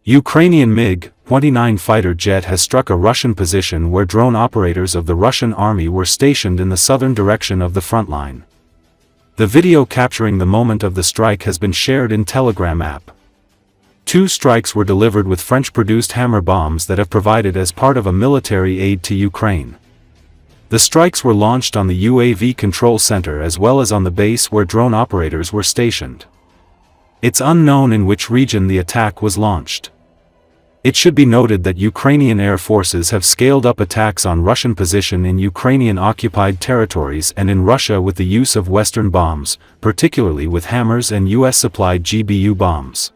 Ukrainian MiG-29 fighter jet has struck a Russian position where drone operators of the Russian army were stationed in the southern direction of the front line. The video capturing the moment of the strike has been shared in Telegram app. 2 strikes were delivered with French-produced hammer bombs that have provided as part of a military aid to Ukraine. The strikes were launched on the UAV control center as well as on the base where drone operators were stationed. It's unknown in which region the attack was launched. It should be noted that Ukrainian air forces have scaled up attacks on Russian position in Ukrainian-occupied territories and in Russia with the use of Western bombs, particularly with hammers and US-supplied GBU bombs.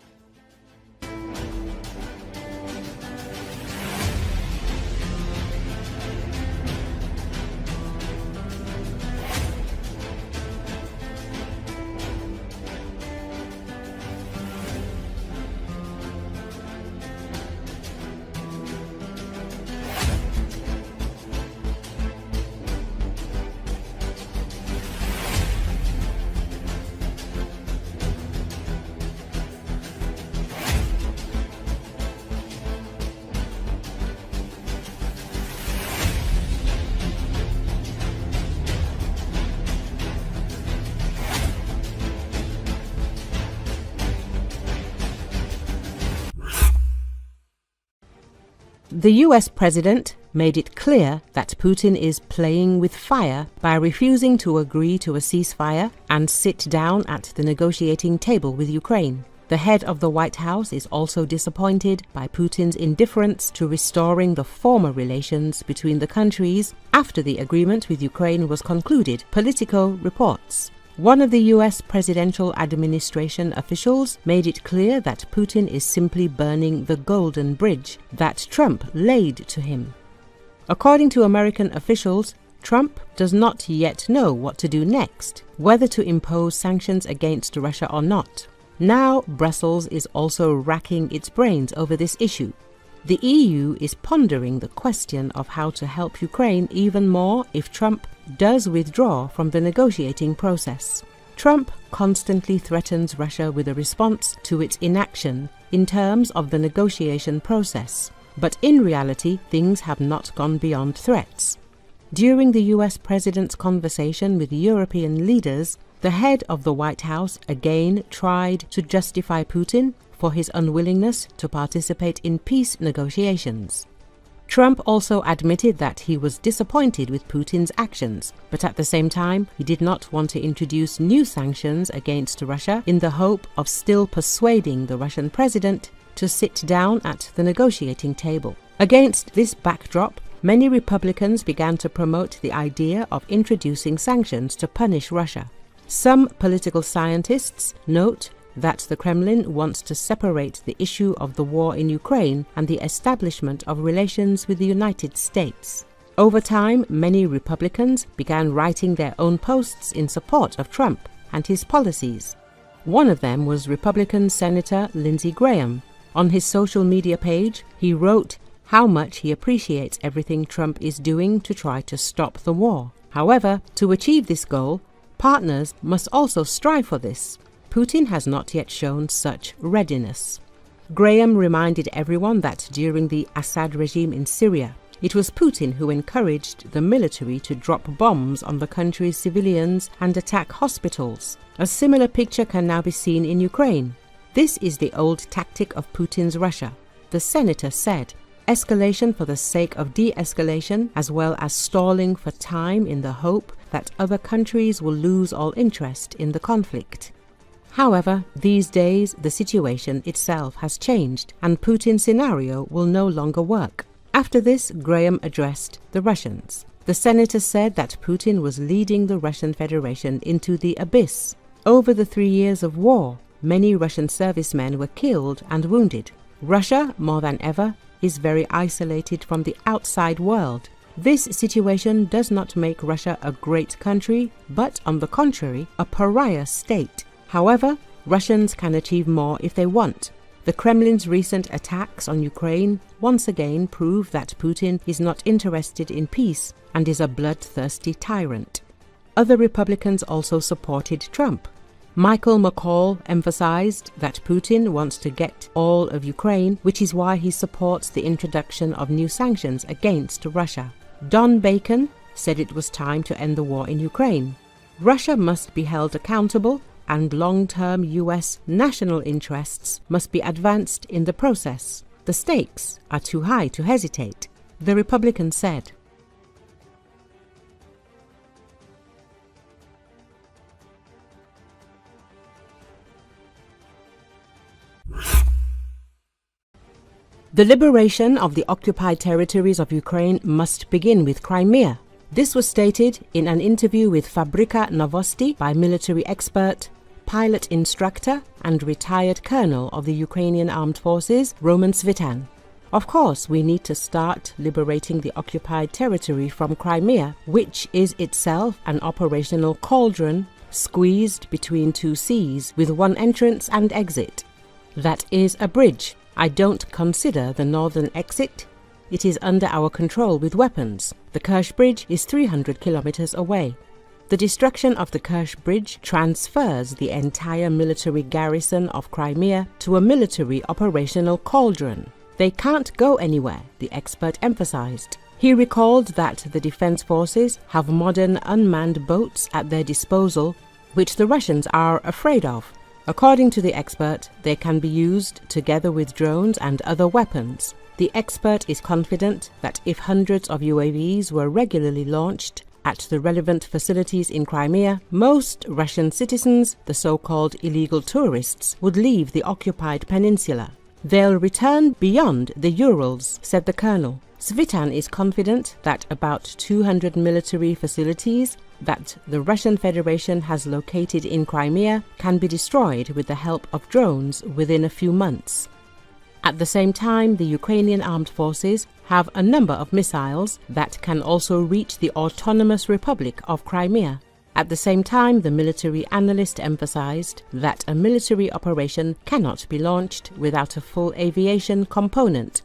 The US president made it clear that Putin is playing with fire by refusing to agree to a ceasefire and sit down at the negotiating table with Ukraine. The head of the White House is also disappointed by Putin's indifference to restoring the former relations between the countries after the agreement with Ukraine was concluded, Politico reports. One of the US presidential administration officials made it clear that Putin is simply burning the golden bridge that Trump laid to him. According to American officials, Trump does not yet know what to do next, whether to impose sanctions against Russia or not. Now Brussels is also racking its brains over this issue. The EU is pondering the question of how to help Ukraine even more if Trump does withdraw from the negotiating process. Trump constantly threatens Russia with a response to its inaction in terms of the negotiation process, but in reality things have not gone beyond threats. During the US president's conversation with European leaders, the head of the White House again tried to justify Putin for his unwillingness to participate in peace negotiations. Trump also admitted that he was disappointed with Putin's actions, but at the same time, he did not want to introduce new sanctions against Russia in the hope of still persuading the Russian president to sit down at the negotiating table. Against this backdrop, many Republicans began to promote the idea of introducing sanctions to punish Russia. Some political scientists note that the Kremlin wants to separate the issue of the war in Ukraine and the establishment of relations with the United States. Over time, many Republicans began writing their own posts in support of Trump and his policies. One of them was Republican Senator Lindsey Graham. On his social media page, he wrote how much he appreciates everything Trump is doing to try to stop the war. However, to achieve this goal, partners must also strive for this. Putin has not yet shown such readiness. Graham reminded everyone that during the Assad regime in Syria, it was Putin who encouraged the military to drop bombs on the country's civilians and attack hospitals. A similar picture can now be seen in Ukraine. This is the old tactic of Putin's Russia, the senator said. Escalation for the sake of de-escalation, as well as stalling for time in the hope that other countries will lose all interest in the conflict. However, these days the situation itself has changed and Putin's scenario will no longer work. After this, Graham addressed the Russians. The senator said that Putin was leading the Russian Federation into the abyss. Over the 3 years of war, many Russian servicemen were killed and wounded. Russia, more than ever, is very isolated from the outside world. This situation does not make Russia a great country, but on the contrary, a pariah state. However, Russians can achieve more if they want. The Kremlin's recent attacks on Ukraine once again prove that Putin is not interested in peace and is a bloodthirsty tyrant. Other Republicans also supported Trump. Michael McCall emphasized that Putin wants to get all of Ukraine, which is why he supports the introduction of new sanctions against Russia. Don Bacon said it was time to end the war in Ukraine. Russia must be held accountable, and long-term US national interests must be advanced in the process. The stakes are too high to hesitate, the Republican said. The liberation of the occupied territories of Ukraine must begin with Crimea. This was stated in an interview with Fabrika Novosti by military expert, pilot instructor and retired colonel of the Ukrainian Armed Forces, Roman Svitan. Of course, we need to start liberating the occupied territory from Crimea, which is itself an operational cauldron squeezed between two seas with one entrance and exit. That is a bridge. I don't consider the northern exit. It is under our control with weapons. The Kerch Bridge is 300 kilometers away. The destruction of the Kerch Bridge transfers the entire military garrison of Crimea to a military operational cauldron. They can't go anywhere, the expert emphasized. He recalled that the defense forces have modern unmanned boats at their disposal, which the Russians are afraid of. According to the expert, they can be used together with drones and other weapons. The expert is confident that if hundreds of UAVs were regularly launched at the relevant facilities in Crimea, most Russian citizens, the so-called illegal tourists, would leave the occupied peninsula. They'll return beyond the Urals, said the colonel. Svitan is confident that about 200 military facilities that the Russian Federation has located in Crimea can be destroyed with the help of drones within a few months. At the same time, the Ukrainian armed forces have a number of missiles that can also reach the autonomous Republic of Crimea. At the same time, the military analyst emphasized that a military operation cannot be launched without a full aviation component.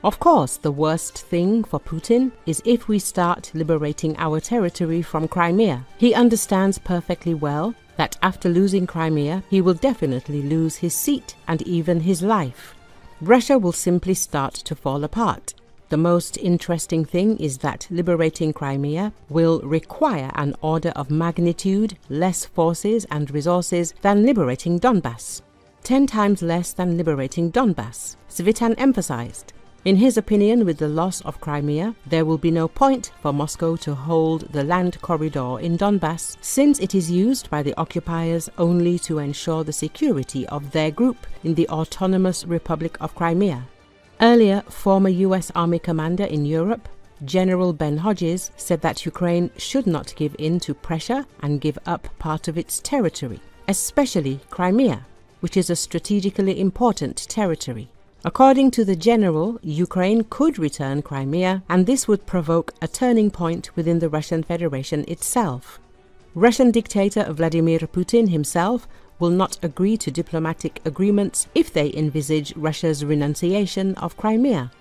Of course, the worst thing for Putin is if we start liberating our territory from Crimea. He understands perfectly well that after losing Crimea, he will definitely lose his seat and even his life. Russia will simply start to fall apart. The most interesting thing is that liberating Crimea will require an order of magnitude less forces and resources than liberating Donbass. 10 times less than liberating Donbass, Svitan emphasized. In his opinion, with the loss of Crimea, there will be no point for Moscow to hold the land corridor in Donbass, since it is used by the occupiers only to ensure the security of their group in the Autonomous Republic of Crimea. Earlier, former US Army commander in Europe, General Ben Hodges, said that Ukraine should not give in to pressure and give up part of its territory, especially Crimea, which is a strategically important territory. According to the general, Ukraine could return Crimea, and this would provoke a turning point within the Russian Federation itself. Russian dictator Vladimir Putin himself will not agree to diplomatic agreements if they envisage Russia's renunciation of Crimea.